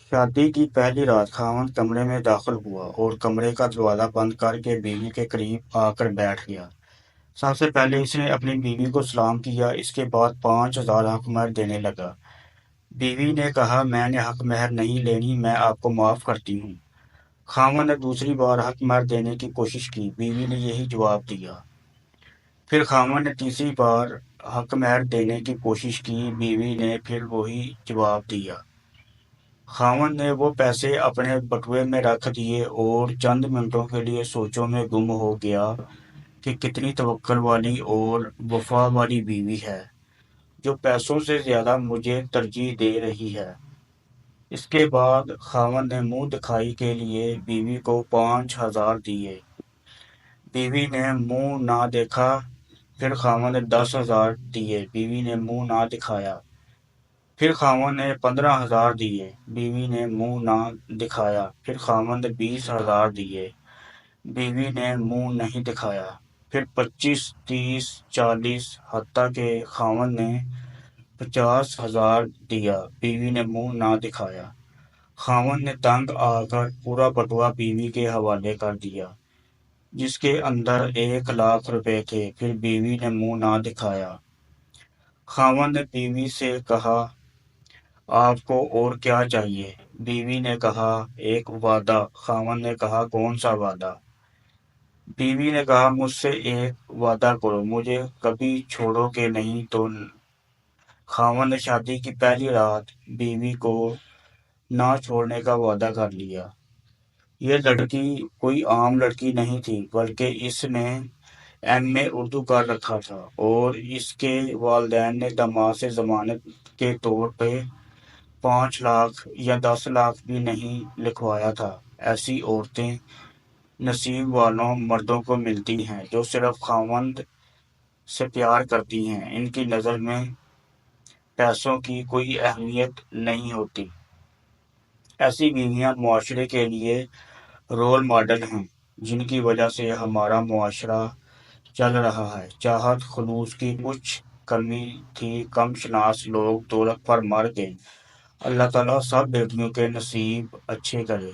شادی کی پہلی رات خاوند کمرے میں داخل ہوا اور کمرے کا دروازہ بند کر کے بیوی کے قریب آ کر بیٹھ گیا۔ سب سے پہلے اس نے اپنی بیوی کو سلام کیا، اس کے بعد 5,000 حق مہر دینے لگا۔ بیوی نے کہا، میں نے حق مہر نہیں لینی، میں آپ کو معاف کرتی ہوں۔ خاوند نے دوسری بار حق مہر دینے کی کوشش کی، بیوی نے یہی جواب دیا۔ پھر خاوند نے تیسری بار حق مہر دینے کی کوشش کی، بیوی نے پھر وہی جواب دیا۔ خاوند نے وہ پیسے اپنے بٹوے میں رکھ دیے اور چند منٹوں کے لیے سوچوں میں گم ہو گیا کہ کتنی توکل والی اور وفا والی بیوی ہے، جو پیسوں سے زیادہ مجھے ترجیح دے رہی ہے۔ اس کے بعد خاوند نے منہ دکھائی کے لیے بیوی کو 5,000 دیے۔ بیوی نے منہ نہ دیکھا۔ پھر خاوند نے 10,000 دیے، بیوی نے منہ نہ دکھایا۔ پھر خاوند نے 15,000 دیے، بیوی نے منہ نہ دکھایا۔ پھر خاوند نے 20,000 دیے، بیوی نے منہ نہیں دکھایا۔ پھر 25، 30، 40، حتیٰ کہ خاوند نے 50,000 دیا، بیوی نے منہ نہ دکھایا۔ خاوند نے تنگ آ کر پورا بٹوا بیوی کے حوالے کر دیا، جس کے اندر 1,00,000 روپے تھے۔ پھر بیوی نے منہ نہ دکھایا۔ خاوند نے بیوی سے کہا، آپ کو اور کیا چاہیے؟ بیوی نے کہا، ایک وعدہ۔ خاوند نے کہا، کون سا وعدہ؟ بیوی نے کہا، مجھ سے ایک وعدہ کرو، مجھے کبھی چھوڑو گے نہیں تو۔ خاوند نے شادی کی پہلی رات بیوی کو نہ چھوڑنے کا وعدہ کر لیا۔ یہ لڑکی کوئی عام لڑکی نہیں تھی، بلکہ اس نے ایم اے اردو کر رکھا تھا، اور اس کے والدین نے داماد سے ضمانت کے طور پہ 5,00,000 یا 10,00,000 بھی نہیں لکھوایا تھا۔ ایسی عورتیں نصیب والوں مردوں کو ملتی ہیں جو صرف خاوند سے پیار کرتی ہیں۔ ان کی نظر میں پیسوں کی کوئی اہمیت نہیں ہوتی۔ ایسی بیویاں معاشرے کے لیے رول ماڈل ہیں، جن کی وجہ سے ہمارا معاشرہ چل رہا ہے۔ چاہت خلوص کی کچھ کمی تھی، کم شناس لوگ دولت پر مر گئے۔ اللہ تعالیٰ سب بیٹیوں کے نصیب اچھے کرے۔